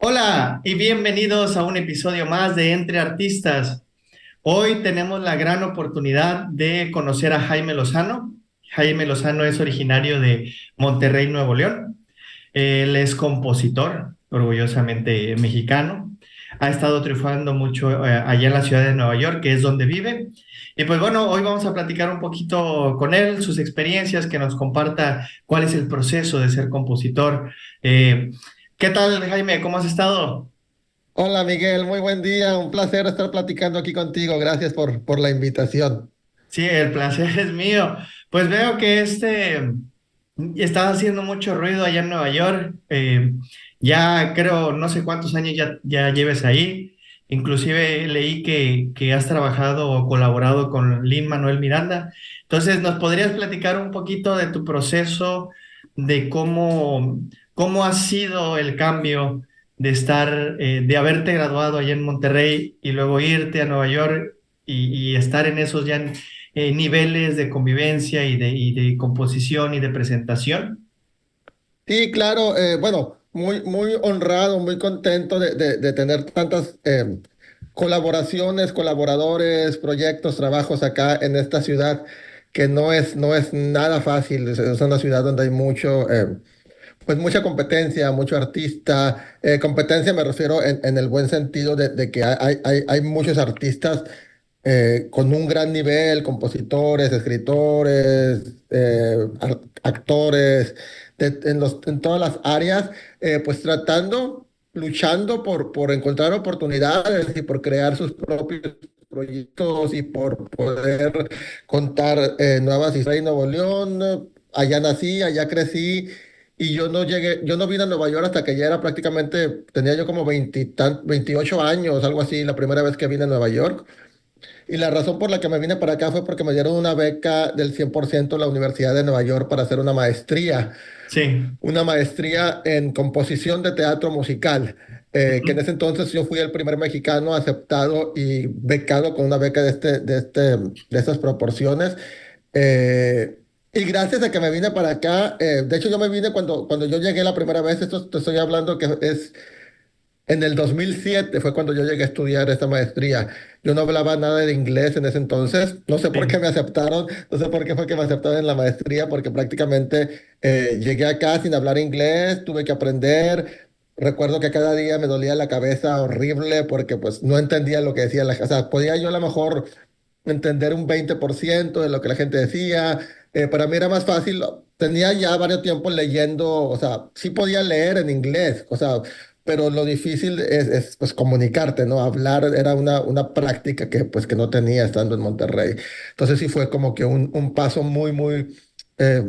Hola y bienvenidos a un episodio más de Entre Artistas. Hoy tenemos la gran oportunidad de conocer a Jaime Lozano. Jaime Lozano es originario de Monterrey, Nuevo León. Él es compositor, orgullosamente mexicano. Ha estado triunfando mucho allá en la ciudad de Nueva York, que es donde vive. Y pues bueno, hoy vamos a platicar un poquito con él, sus experiencias, que nos comparta cuál es el proceso de ser compositor. ¿Qué tal, Jaime? ¿Cómo has estado? Hola Miguel, muy buen día, un placer estar platicando aquí contigo, gracias por la invitación. Sí, el placer es mío. Pues veo que estás haciendo mucho ruido allá en Nueva York. Ya creo, no sé cuántos años ya lleves ahí. Inclusive leí que has trabajado o colaborado con Lin-Manuel Miranda. Entonces, ¿nos podrías platicar un poquito de tu proceso, de cómo ha sido el cambio de de haberte graduado allá en Monterrey y luego irte a Nueva York y estar en esos ya niveles de convivencia y de composición y de presentación? Sí, claro, bueno, muy honrado, muy contento de tener tantas colaboraciones, colaboradores, proyectos, trabajos acá en esta ciudad, que no es nada fácil, es una ciudad donde hay pues mucha competencia, mucho artista. Competencia me refiero en el buen sentido de que hay muchos artistas con un gran nivel, compositores, escritores, actores, en todas las áreas, pues luchando por encontrar oportunidades y por crear sus propios proyectos y por poder contar nuevas historias en Nuevo León. Allá nací, allá crecí. Y yo no vine a Nueva York hasta que ya era prácticamente, tenía yo como 28 años, algo así, la primera vez que vine a Nueva York. Y la razón por la que me vine para acá fue porque me dieron una beca del 100% en la Universidad de Nueva York para hacer Sí. una maestría en composición de teatro musical, que en Ujú. ese entonces yo fui el primer mexicano aceptado y becado con una beca de estas proporciones. Eh, y gracias a que me vine para acá, de hecho yo me vine cuando yo llegué la primera vez, esto te estoy hablando que es en el 2007 fue cuando yo llegué a estudiar esta maestría. Yo no hablaba nada de inglés en ese entonces. No sé por qué Sí. me aceptaron. No sé por qué fue que me aceptaron en la maestría, porque prácticamente llegué acá sin hablar inglés, tuve que aprender. Recuerdo que cada día me dolía la cabeza horrible porque pues no entendía lo que decía la gente. O sea, podía yo a lo mejor entender un 20% de lo que la gente decía. Para mí era más fácil. Tenía ya varios tiempos leyendo, o sea, sí podía leer en inglés, o sea, pero lo difícil es, pues comunicarte, ¿no? Hablar era una práctica pues que no tenía estando en Monterrey. Entonces sí fue como que un paso muy eh,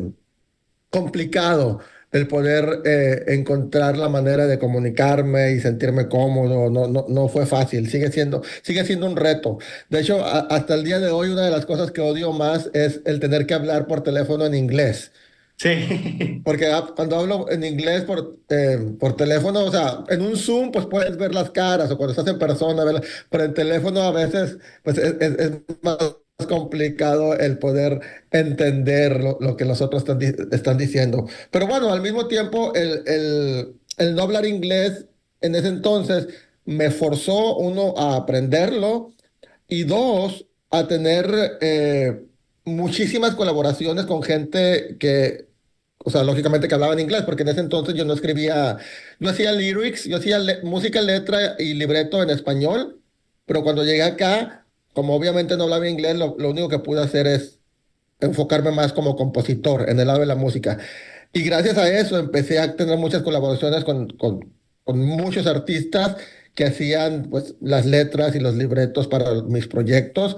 complicado el poder encontrar la manera de comunicarme y sentirme cómodo. No fue fácil, sigue siendo un reto. De hecho, hasta el día de hoy, una de las cosas que odio más es el tener que hablar por teléfono en inglés. Sí. Porque cuando hablo en inglés por teléfono, o sea, en un Zoom, pues puedes ver las caras, o cuando estás en persona, pero en teléfono a veces, pues es más complicado el poder entender lo que los otros están diciendo. Pero bueno, al mismo tiempo, el no hablar inglés en ese entonces me forzó, uno, a aprenderlo y dos, a tener muchísimas colaboraciones con gente que, o sea, lógicamente que hablaba en inglés, porque en ese entonces yo no escribía, yo hacía lyrics, yo hacía música, letra y libreto en español, pero cuando llegué acá, como obviamente no hablaba inglés, lo único que pude hacer es enfocarme más como compositor en el lado de la música. Y gracias a eso empecé a tener muchas colaboraciones con muchos artistas que hacían pues las letras y los libretos para mis proyectos.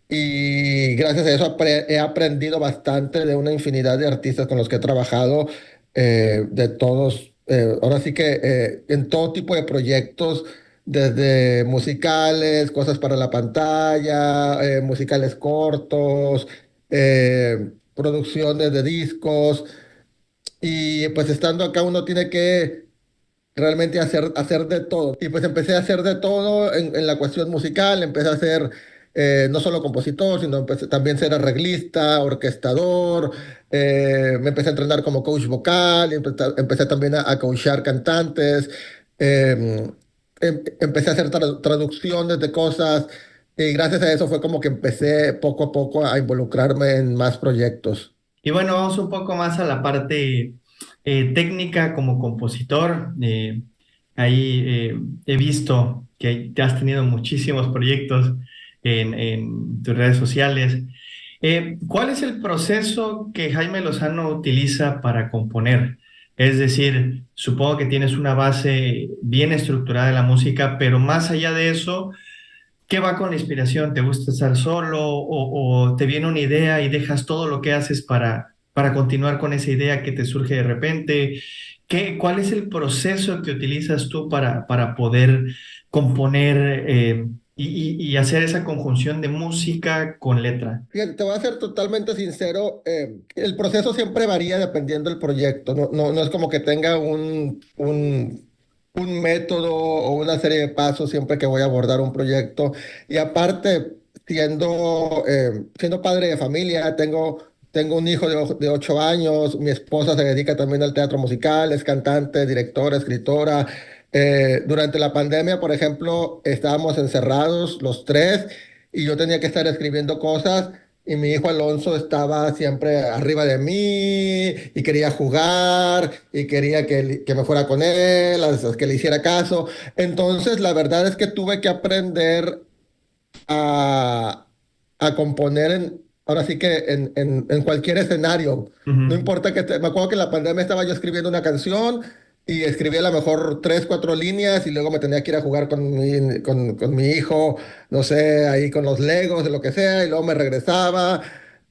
Y gracias a eso he aprendido bastante de una infinidad de artistas con los que he trabajado, de todos, ahora sí que en todo tipo de proyectos, desde musicales, cosas para la pantalla, musicales cortos, producciones de discos. Y pues estando acá uno tiene que realmente hacer de todo. Y pues empecé a hacer de todo en la cuestión musical, empecé a ser no solo compositor, sino empecé también a ser arreglista, orquestador, me empecé a entrenar como coach vocal, y empecé también a coachar cantantes. eh, empecé a hacer traducciones de cosas y gracias a eso fue como que empecé poco a poco a involucrarme en más proyectos. Y bueno, vamos un poco más a la parte técnica como compositor. Ahí he visto que te has tenido muchísimos proyectos en tus redes sociales. ¿Cuál es el proceso que Jaime Lozano utiliza para componer? Es decir, supongo que tienes una base bien estructurada de la música, pero más allá de eso, ¿qué va con la inspiración? ¿Te gusta estar solo o te viene una idea y dejas todo lo que haces para continuar con esa idea que te surge de repente? ¿Cuál es el proceso que utilizas tú para poder componer y hacer esa conjunción de música con letra? Fíjate, te voy a ser totalmente sincero, el proceso siempre varía dependiendo del proyecto, no es como que tenga un método o una serie de pasos siempre que voy a abordar un proyecto. Y aparte, siendo padre de familia, tengo un hijo de 8 años, mi esposa se dedica también al teatro musical, es cantante, directora, escritora. Durante la pandemia, por ejemplo, estábamos encerrados los tres y yo tenía que estar escribiendo cosas y mi hijo Alonso estaba siempre arriba de mí y quería jugar y quería que me fuera con él, que le hiciera caso. Entonces, la verdad es que tuve que aprender a, a componer ahora sí que en cualquier escenario. No Ujú. importa me acuerdo que en la pandemia estaba yo escribiendo una canción y escribía a lo mejor 3, 4 líneas y luego me tenía que ir a jugar con mi hijo, no sé, ahí con los Legos, de lo que sea, y luego me regresaba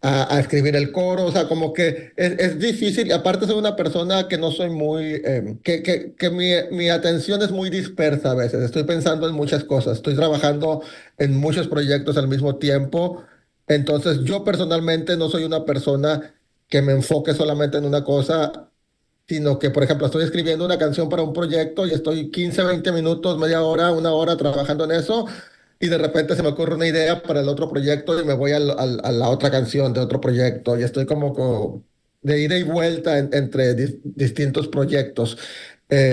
a escribir el coro, o sea, como que es difícil, y aparte soy una persona que no soy muy, que mi atención es muy dispersa a veces, estoy pensando en muchas cosas, estoy trabajando en muchos proyectos al mismo tiempo. Entonces, yo personalmente no soy una persona que me enfoque solamente en una cosa, sino que, por ejemplo, estoy escribiendo una canción para un proyecto y estoy 15, 20 minutos, media hora, una hora trabajando en eso. Y de repente se me ocurre una idea para el otro proyecto y me voy a la otra canción de otro proyecto y estoy como de ida y vuelta entre distintos proyectos.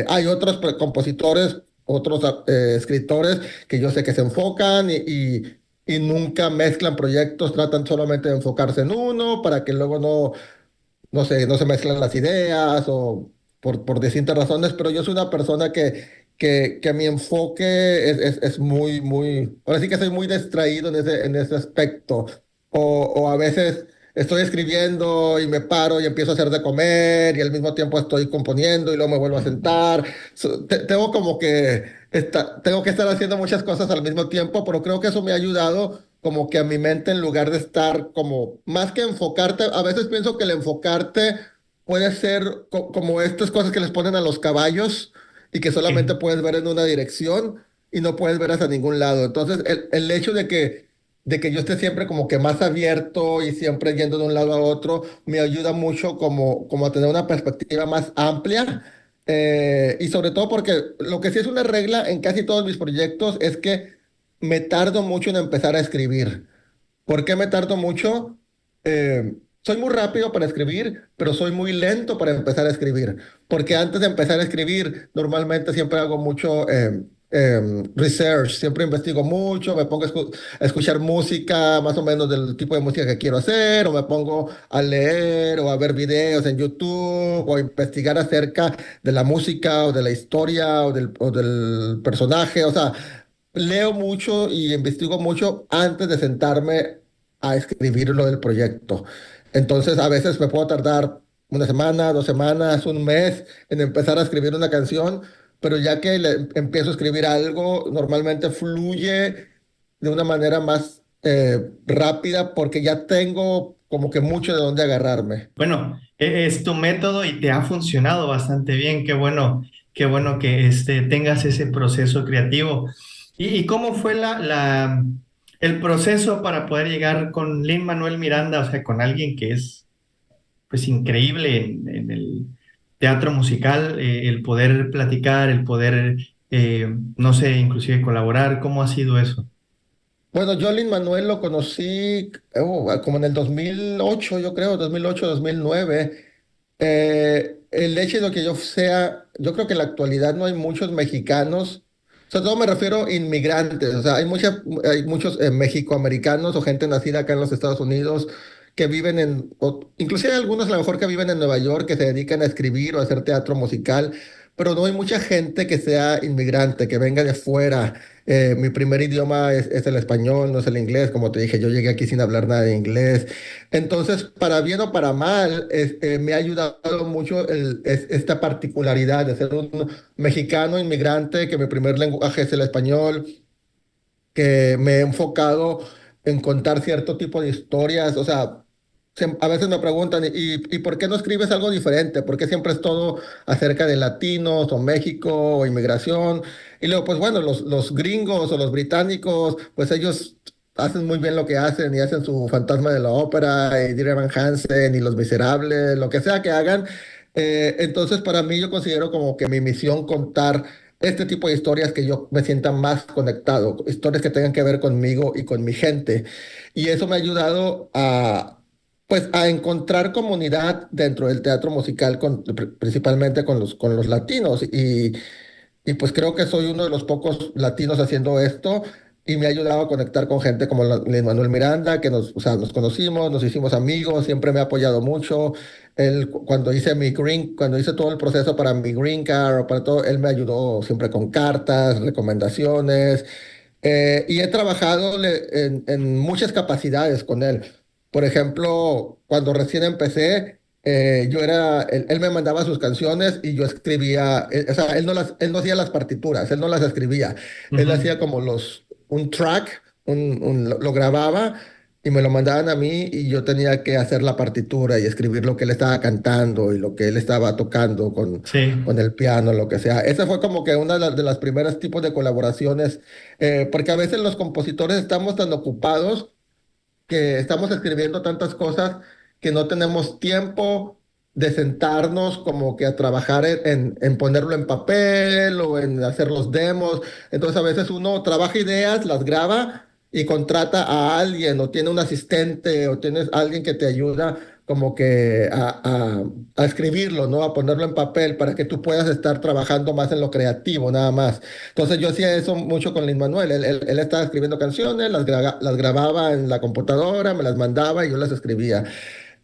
Hay otros compositores, otros escritores que yo sé que se enfocan y nunca mezclan proyectos, tratan solamente de enfocarse en uno para que luego no se mezclan las ideas o por distintas razones, pero yo soy una persona que mi enfoque es ahora sí que soy muy distraído en ese aspecto. O a veces estoy escribiendo y me paro y empiezo a hacer de comer y al mismo tiempo estoy componiendo y luego me vuelvo a sentar. Tengo como que tengo que estar haciendo muchas cosas al mismo tiempo, pero creo que eso me ha ayudado como que a mi mente en lugar de estar como, más que enfocarte, a veces pienso que el enfocarte puede ser como estas cosas que les ponen a los caballos y que solamente Sí. puedes ver en una dirección y no puedes ver hacia ningún lado. Entonces, el hecho de que yo esté siempre como que más abierto y siempre yendo de un lado a otro, me ayuda mucho como a tener una perspectiva más amplia. Y sobre todo porque lo que sí es una regla en casi todos mis proyectos es que me tardo mucho en empezar a escribir. ¿Por qué me tardo mucho? Soy muy rápido para escribir, pero soy muy lento para empezar a escribir. Porque antes de empezar a escribir, normalmente siempre hago mucho research, siempre investigo mucho, me pongo a escuchar música, más o menos del tipo de música que quiero hacer, o me pongo a leer o a ver videos en YouTube, o a investigar acerca de la música o de la historia o del personaje. O sea, leo mucho y investigo mucho antes de sentarme a escribir lo del proyecto. Entonces, a veces me puedo tardar una semana, 2 semanas, un mes en empezar a escribir una canción, pero ya que empiezo a escribir algo, normalmente fluye de una manera más rápida porque ya tengo como que mucho de dónde agarrarme. Bueno, es tu método y te ha funcionado bastante bien. Qué bueno que tengas ese proceso creativo. Y cómo fue el proceso para poder llegar con Lin-Manuel Miranda, o sea, con alguien que es pues increíble en el teatro musical, el poder platicar, el poder, no sé, inclusive colaborar? ¿Cómo ha sido eso? Bueno, yo a Lin Manuel lo conocí como en el 2008, yo creo, 2008, 2009. el hecho de que yo sea, yo creo que en la actualidad no hay muchos mexicanos, sobre todo me refiero a inmigrantes, o sea, hay muchos mexicoamericanos o gente nacida acá en los Estados Unidos que viven inclusive algunos a lo mejor que viven en Nueva York, que se dedican a escribir o a hacer teatro musical, pero no hay mucha gente que sea inmigrante, que venga de fuera. Mi primer idioma es el español, no es el inglés, como te dije, yo llegué aquí sin hablar nada de inglés. Entonces, para bien o para mal, me ha ayudado mucho esta particularidad de ser un mexicano inmigrante, que mi primer lenguaje es el español, que me he enfocado en contar cierto tipo de historias. O sea, a veces me preguntan, ¿y por qué no escribes algo diferente? ¿Por qué siempre es todo acerca de latinos o México o inmigración? Y luego, pues bueno, los gringos o los británicos, pues ellos hacen muy bien lo que hacen y hacen su Fantasma de la Ópera y Dear Evan Hansen y Los Miserables, lo que sea que hagan. Entonces, para mí yo considero como que mi misión contar este tipo de historias que yo me sienta más conectado, historias que tengan que ver conmigo y con mi gente. Y eso me ha ayudado pues, a encontrar comunidad dentro del teatro musical, principalmente con los latinos. Y pues creo que soy uno de los pocos latinos haciendo esto y me ha ayudado a conectar con gente como Lin-Manuel Miranda, que o sea, nos conocimos, nos hicimos amigos, siempre me ha apoyado mucho. Él, cuando hice todo el proceso para mi green card o para todo, él me ayudó siempre con cartas, recomendaciones. Y he trabajado en muchas capacidades con él. Por ejemplo, cuando recién empecé, él me mandaba sus canciones y yo escribía, o sea, él no hacía las partituras, él no las escribía, él Ujú. hacía como un track, lo grababa y me lo mandaban a mí y yo tenía que hacer la partitura y escribir lo que él estaba cantando y lo que él estaba tocando con Sí. el piano, lo que sea. Esa fue como que una de las primeras tipos de colaboraciones, porque a veces los compositores estamos tan ocupados que estamos escribiendo tantas cosas que no tenemos tiempo de sentarnos como que a trabajar en ponerlo en papel o en hacer los demos. Entonces a veces uno trabaja ideas, las graba y contrata a alguien o tiene un asistente o tienes alguien que te ayuda como que a escribirlo, ¿no? A ponerlo en papel para que tú puedas estar trabajando más en lo creativo, nada más. Entonces yo hacía eso mucho con Lin Manuel. Él estaba escribiendo canciones, las grababa en la computadora, me las mandaba y yo las escribía.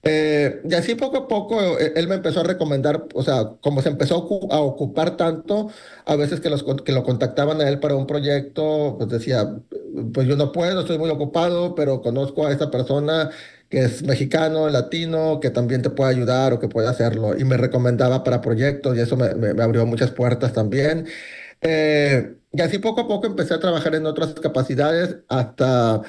Y así poco a poco él me empezó a recomendar, o sea, como se empezó a ocupar tanto, a veces que lo contactaban a él para un proyecto, pues decía, pues yo no puedo, estoy muy ocupado, pero conozco a esta persona que es mexicano, latino, que también te puede ayudar o que puede hacerlo. Y me recomendaba para proyectos y eso me abrió muchas puertas también. Y así poco a poco empecé a trabajar en otras capacidades, hasta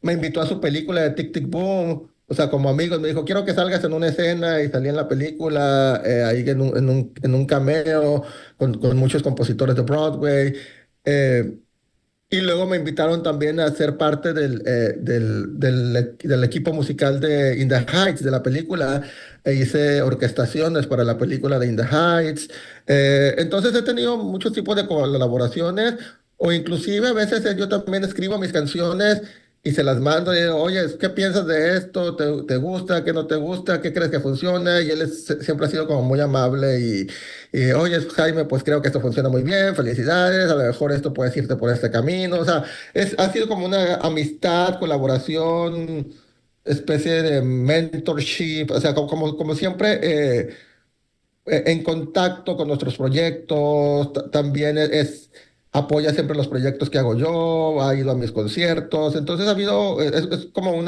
me invitó a su película de Tic Tic Boom, o sea, como amigos, me dijo, quiero que salgas en una escena y salí en la película, ahí en un cameo con muchos compositores de Broadway. eh, y luego me invitaron también a ser parte del equipo musical de In the Heights, de la película. Hice orquestaciones para la película de In the Heights. Entonces he tenido muchos tipos de colaboraciones o inclusive a veces yo también escribo mis canciones y se las mando y digo, oye, ¿qué piensas de esto? ¿Te gusta? ¿Qué no te gusta? ¿Qué crees que funciona? Y él siempre ha sido como muy amable y, oye, Jaime, pues creo que esto funciona muy bien, felicidades, a lo mejor esto puedes irte por este camino. O sea, ha sido como una amistad, colaboración, especie de mentorship, o sea, como siempre en contacto con nuestros proyectos, también apoya siempre los proyectos que hago yo, ha ido a mis conciertos, entonces ha habido, es como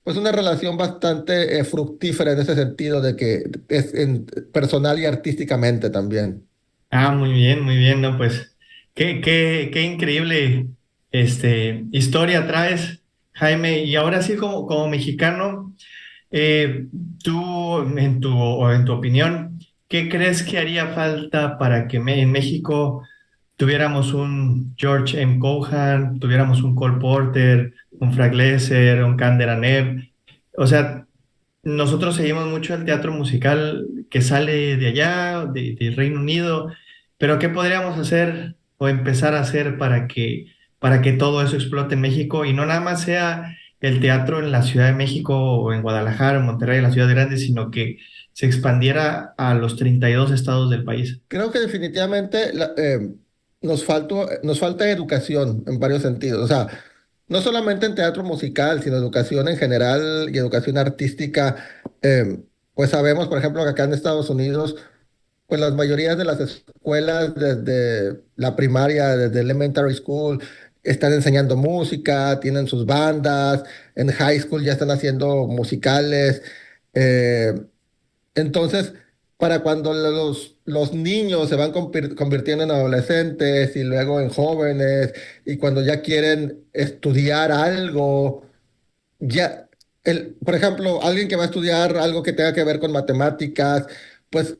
pues una relación bastante fructífera en ese sentido de que es personal y artísticamente también. Ah, muy bien, ¿no? Pues qué increíble historia traes, Jaime. Y ahora sí, como mexicano, eh, tú, en tu opinión, ¿qué crees que haría falta para que en México tuviéramos un George M. Cohan, tuviéramos un Cole Porter, un Frank Loesser, un Kander Nebb? O sea, nosotros seguimos mucho el teatro musical que sale de allá, del Reino Unido, pero ¿qué podríamos hacer o empezar a hacer para que todo eso explote en México y no nada más sea el teatro en la Ciudad de México o en Guadalajara, en Monterrey, en la ciudad grande, sino se expandiera a los 32 estados del país. Creo que definitivamente nos falta educación en varios sentidos. O sea, no solamente en teatro musical, sino educación en general y educación artística. Pues sabemos, por ejemplo, que acá en Estados Unidos, pues las mayorías de las escuelas desde la primaria, desde elementary school, están enseñando música, tienen sus bandas, en high school ya están haciendo musicales. eh, entonces, para cuando los niños se van convirtiendo en adolescentes y luego en jóvenes, y cuando ya quieren estudiar algo, ya, por ejemplo, alguien que va a estudiar algo que tenga que ver con matemáticas, pues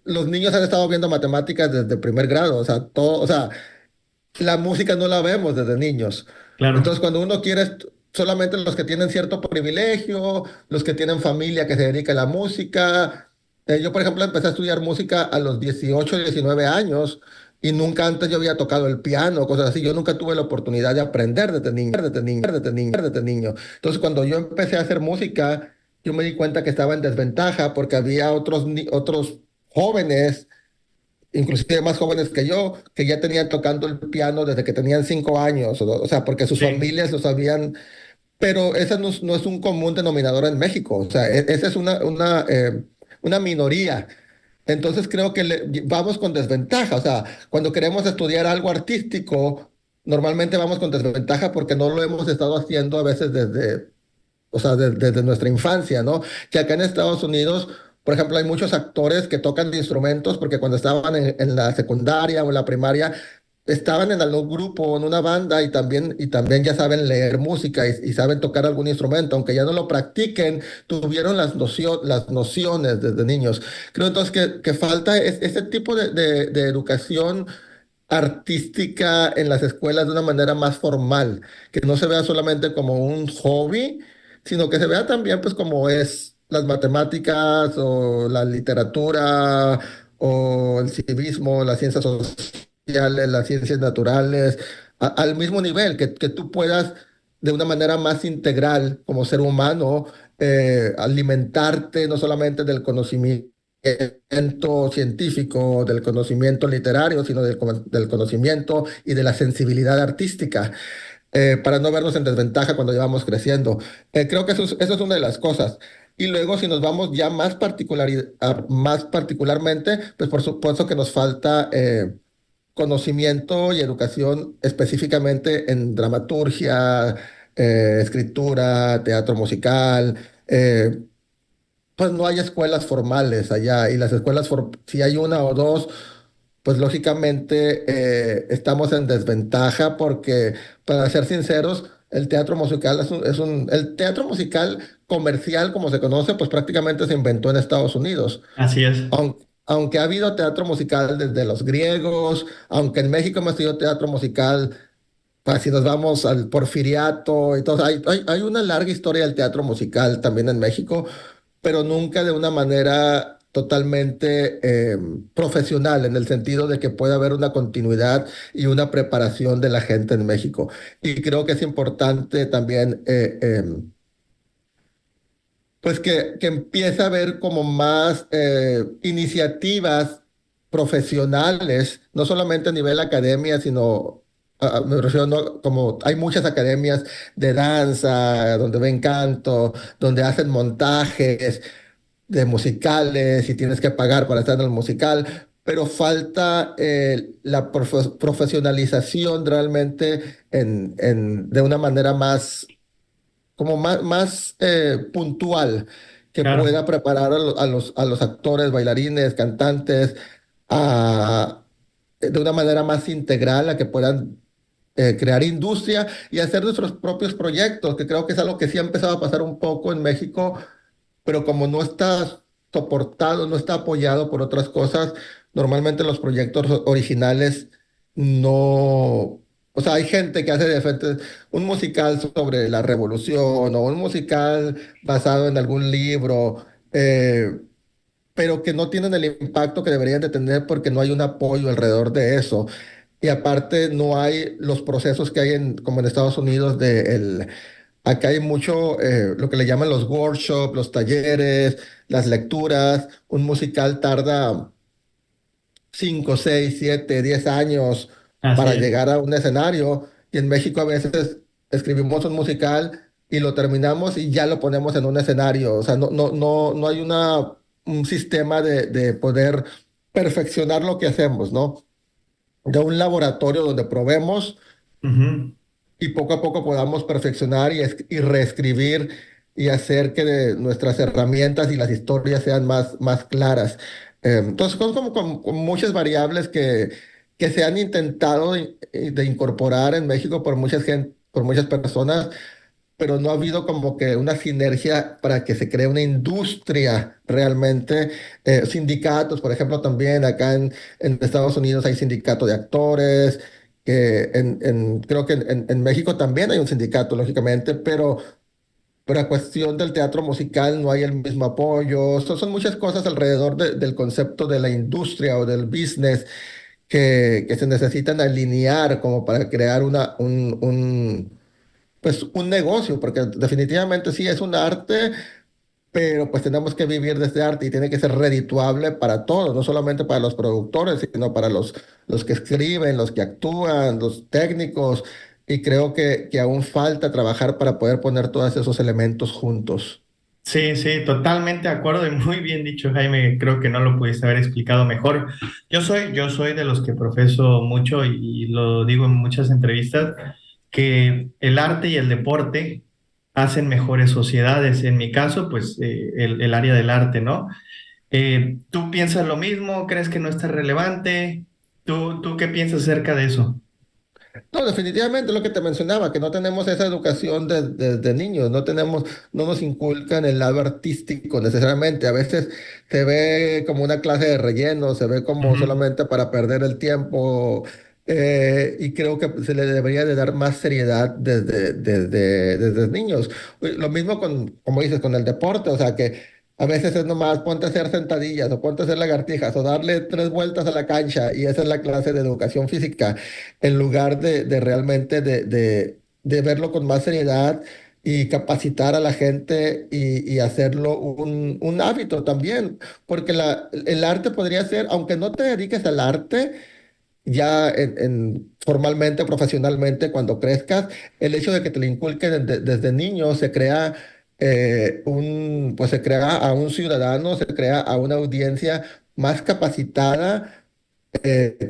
los niños han estado viendo matemáticas desde primer grado, o sea, todo, o sea, la música no la vemos desde niños. Entonces, Claro, cuando uno quiere, solamente los que tienen cierto privilegio, los que tienen familia que se dedica a la música. Yo, por ejemplo, empecé a estudiar música a los 18, 19 años y nunca antes yo había tocado el piano, cosas así. Yo nunca tuve la oportunidad de aprender desde niño, desde niño, desde niño, desde niño. Entonces, cuando yo empecé a hacer música, yo me di cuenta que estaba en desventaja porque había otros jóvenes inclusive más jóvenes que yo, que ya tenían tocando el piano desde que tenían 5 años, o sea, porque sus sí, familias lo sabían, pero ese no es un común denominador en México, o sea, esa es una minoría. Entonces creo que vamos con desventaja, o sea, cuando queremos estudiar algo artístico, normalmente vamos con desventaja porque no lo hemos estado haciendo a veces o sea, desde nuestra infancia, ¿no? Que acá en Estados Unidos, por ejemplo, hay muchos actores que tocan instrumentos porque cuando estaban en la secundaria o en la primaria, estaban en algún grupo o en una banda y también ya saben leer música y saben tocar algún instrumento, aunque ya no lo practiquen, tuvieron las nociones desde niños. Creo entonces que falta ese tipo de educación artística en las escuelas de una manera más formal, que no se vea solamente como un hobby, sino que se vea también pues como es las matemáticas o la literatura o el civismo, las ciencias sociales, las ciencias naturales, al mismo nivel, que tú puedas de una manera más integral como ser humano alimentarte no solamente del conocimiento científico, del conocimiento literario, sino del conocimiento y de la sensibilidad artística, para no vernos en desventaja cuando llevamos creciendo. Creo que eso es una de las cosas. Y luego, si nos vamos ya más particularmente, pues por supuesto que nos falta conocimiento y educación específicamente en dramaturgia, escritura, teatro musical. Pues no hay escuelas formales allá y las escuelas, si hay una o dos, pues lógicamente estamos en desventaja porque, para ser sinceros, el teatro musical el teatro musical comercial, como se conoce, pues prácticamente se inventó en Estados Unidos. así es. Aunque ha habido teatro musical desde los griegos, aunque en México hemos tenido teatro musical, pues si nos vamos al Porfiriato y todo, hay una larga historia del teatro musical también en México, pero nunca de una manera totalmente profesional, en el sentido de que pueda haber una continuidad y una preparación de la gente en México. Y creo que es importante también, pues que empiece a haber como más iniciativas profesionales, no solamente a nivel academia, sino me refiero, como hay muchas academias de danza, donde ven canto, donde hacen montajes de musicales y tienes que pagar para estar en el musical, pero falta la profesionalización realmente de una manera más puntual, que Claro, pueda preparar a los actores, bailarines, cantantes, de una manera más integral, a que puedan crear industria y hacer nuestros propios proyectos, que creo que es algo que sí ha empezado a pasar un poco en México, pero como no está soportado, no está apoyado por otras cosas, normalmente los proyectos originales no, o sea, hay gente que hace de frente un musical sobre la revolución o un musical basado en algún libro, pero que no tienen el impacto que deberían de tener porque no hay un apoyo alrededor de eso. Y aparte no hay los procesos que hay como en Estados Unidos Acá hay mucho lo que le llaman los workshops, los talleres, las lecturas. Un musical tarda 5, 6, 7, 10 años Así para es. llegar a un escenario. Y en México a veces escribimos un musical y lo terminamos y ya lo ponemos en un escenario. O sea, no hay un sistema de poder perfeccionar lo que hacemos, ¿no? De un laboratorio donde probemos Ujú. y poco a poco podamos perfeccionar y reescribir y hacer que nuestras herramientas y las historias sean más claras. Entonces, son como con muchas variables que se han intentado de incorporar en México por por muchas personas, pero no ha habido como que una sinergia para que se cree una industria realmente. Sindicatos, por ejemplo, también acá en Estados Unidos hay sindicato de actores, que creo que en México también hay un sindicato, lógicamente, pero a cuestión del teatro musical no hay el mismo apoyo. Son muchas cosas alrededor del concepto de la industria o del business que se necesitan alinear como para crear pues un negocio, porque definitivamente sí es un arte, pero pues tenemos que vivir de este arte y tiene que ser redituable para todos, no solamente para los productores, sino para los que escriben, los que actúan, los técnicos, y creo que aún falta trabajar para poder poner todos esos elementos juntos. Sí, sí, totalmente de acuerdo y muy bien dicho, Jaime. Creo que no lo pudiste haber explicado mejor. Yo soy de los que profeso mucho y lo digo en muchas entrevistas, que el arte y el deporte hacen mejores sociedades. En mi caso, pues el área del arte, ¿no? ¿Tú piensas lo mismo? ¿Crees que no está relevante? ¿Tú qué piensas acerca de eso? No, definitivamente lo que te mencionaba, que no tenemos esa educación desde niños, no nos inculcan el lado artístico necesariamente. A veces se ve como una clase de relleno, se ve como Ujú. solamente para perder el tiempo, y creo que se le debería de dar más seriedad desde niños. Lo mismo como dices, con el deporte, o sea que a veces es nomás ponte a hacer sentadillas o ponte a hacer lagartijas o darle 3 vueltas a la cancha y esa es la clase de educación física en lugar de realmente de verlo con más seriedad y capacitar a la gente y hacerlo un hábito también, porque el arte podría ser, aunque no te dediques al arte, ya formalmente, profesionalmente, cuando crezcas, el hecho de que te lo inculquen desde niño se crea pues se crea a un ciudadano, se crea a una audiencia más capacitada,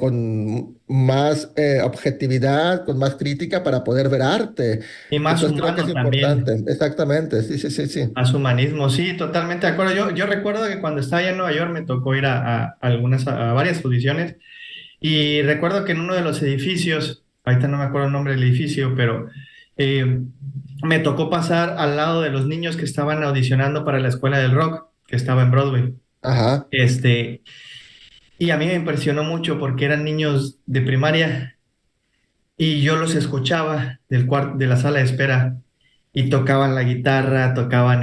con más objetividad, con más crítica para poder ver arte. Y más Entonces creo que es humano importante. también. Exactamente, sí, sí, sí, sí. Más humanismo, sí, totalmente de acuerdo. Yo recuerdo que cuando estaba allá en Nueva York me tocó ir a varias audiciones y recuerdo que en uno de los edificios, ahorita no me acuerdo el nombre del edificio, pero eh, me tocó pasar al lado de los niños que estaban audicionando para la Escuela del Rock, que estaba en Broadway. Ajá, Este, y a mí me impresionó mucho porque eran niños de primaria y yo los escuchaba de la sala de espera y tocaban la guitarra, tocaban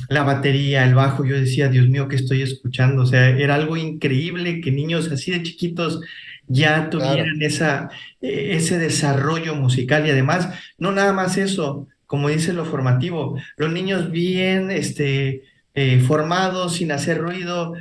la batería, el bajo. Yo decía, Dios mío, ¿qué estoy escuchando? O sea, era algo increíble que niños así de chiquitos ya claro. tuvieran ese desarrollo musical y además, no nada más eso, como dice lo formativo, los niños bien, formados, sin hacer ruido,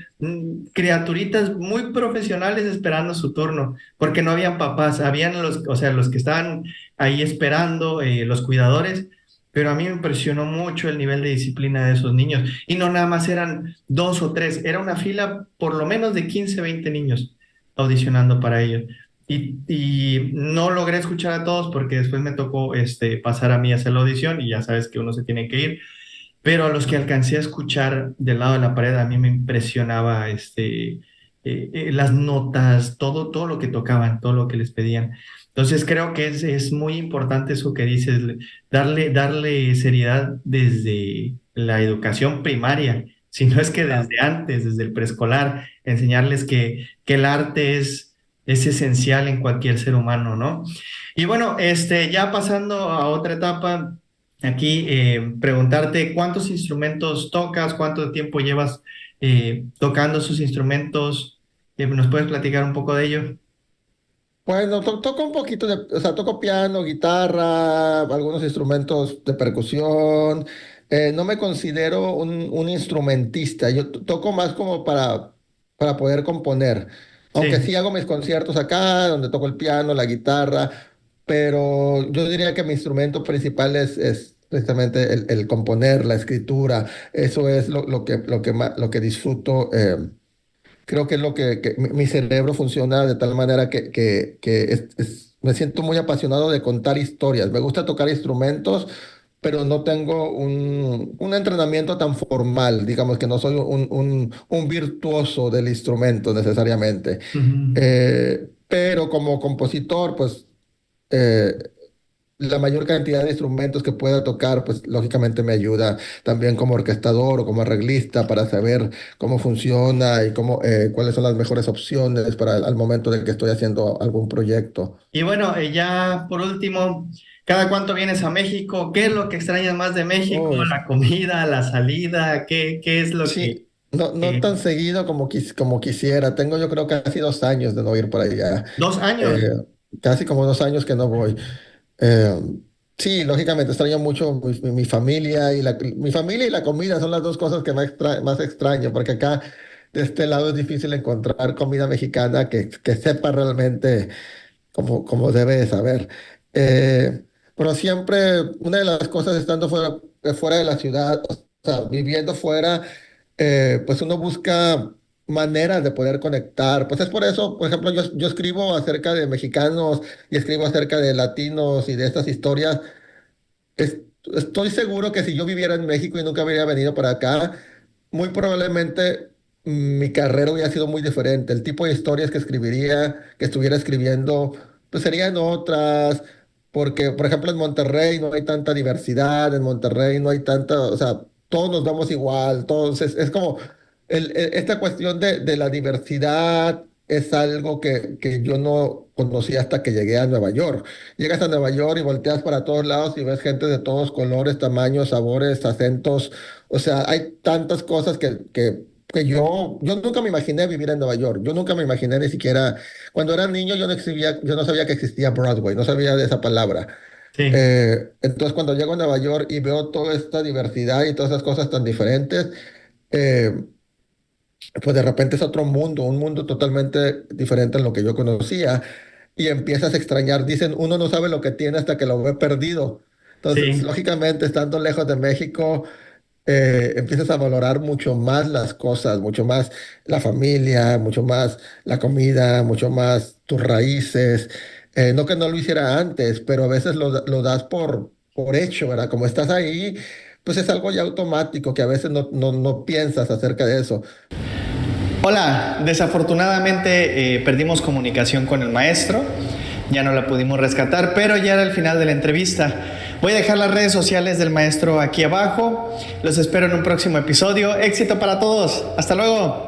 criaturitas muy profesionales esperando su turno porque no habían papás, habían o sea, los que estaban ahí esperando, los cuidadores, pero a mí me impresionó mucho el nivel de disciplina de esos niños. Y no nada más eran dos o tres, era una fila por lo menos de 15 20 niños audicionando para ellos. Y no logré escuchar a todos porque después me tocó pasar a mí a hacer la audición y ya sabes que uno se tiene que ir. Pero a los que alcancé a escuchar del lado de la pared, a mí me impresionaba las notas, todo lo que tocaban, todo lo que les pedían. Entonces creo que es muy importante eso que dices, darle seriedad desde la educación primaria, si no es que Ah, desde antes, desde el preescolar, enseñarles que el arte es esencial en cualquier ser humano, ¿no? Y bueno, ya pasando a otra etapa. Aquí preguntarte cuántos instrumentos tocas, cuánto tiempo llevas tocando esos instrumentos. ¿Nos puedes platicar un poco de ello? Bueno, toco un poquito o sea, toco piano, guitarra, algunos instrumentos de percusión. No me considero un instrumentista. Yo toco más como para poder componer. Aunque Sí. sí hago mis conciertos acá, donde toco el piano, la guitarra, pero yo diría que mi instrumento principal es precisamente el componer, la escritura. Eso es lo que disfruto. Creo que es lo que mi cerebro funciona de tal manera que me siento muy apasionado de contar historias. Me gusta tocar instrumentos, pero no tengo un entrenamiento tan formal. Digamos que no soy un virtuoso del instrumento necesariamente. Ujú. Pero como compositor, pues eh, la mayor cantidad de instrumentos que pueda tocar, pues lógicamente me ayuda también como orquestador o como arreglista para saber cómo funciona y cuáles son las mejores opciones para al momento de que estoy haciendo algún proyecto. Y bueno, ya por último, ¿cada cuánto vienes a México? ¿Qué es lo que extrañas más de México? Uy, ¿La comida, la salida? ¿Qué es lo que... sí, no que- tan seguido como quisiera. Tengo yo creo casi 2 años de no ir por allá. 2 años? Eh, Casi como 2 años que no voy. Eh, sí, lógicamente extraño mucho mi familia mi familia y la comida son las dos cosas que más extraño, porque acá de este lado es difícil encontrar comida mexicana que sepa realmente como debe de saber. Eh, pero siempre, una de las cosas estando fuera de la ciudad, o sea, viviendo fuera, pues uno busca maneras de poder conectar. Pues es por eso, por ejemplo, yo escribo acerca de mexicanos y escribo acerca de latinos y de estas historias. Estoy seguro que si yo viviera en México y nunca hubiera venido para acá, muy probablemente mi carrera hubiera sido muy diferente. El tipo de historias que estuviera escribiendo, pues serían otras. Porque, por ejemplo, en Monterrey no hay tanta diversidad, en Monterrey no hay tanta, o sea, todos nos vemos igual. Entonces, es como esta cuestión de la diversidad es algo que yo no conocí hasta que llegué a Nueva York. Llegas a Nueva York y volteas para todos lados y ves gente de todos colores, tamaños, sabores, acentos. O sea, hay tantas cosas que yo nunca me imaginé vivir en Nueva York. Yo nunca me imaginé ni siquiera, cuando era niño yo no sabía que existía Broadway, no sabía de esa palabra. Sí. Entonces cuando llego a Nueva York y veo toda esta diversidad y todas esas cosas tan diferentes, eh, pues de repente es otro mundo, un mundo totalmente diferente a lo que yo conocía y empiezas a extrañar. Dicen, uno no sabe lo que tiene hasta que lo ve perdido. Entonces, Sí. lógicamente, estando lejos de México, empiezas a valorar mucho más las cosas, mucho más la familia, mucho más la comida, mucho más tus raíces. No que no lo hiciera antes, pero a veces lo das por hecho, ¿verdad? Como estás ahí, pues es algo ya automático que a veces no piensas acerca de eso. Hola, desafortunadamente perdimos comunicación con el maestro, ya no la pudimos rescatar, pero ya era el final de la entrevista. Voy a dejar las redes sociales del maestro aquí abajo, los espero en un próximo episodio. Éxito para todos, hasta luego.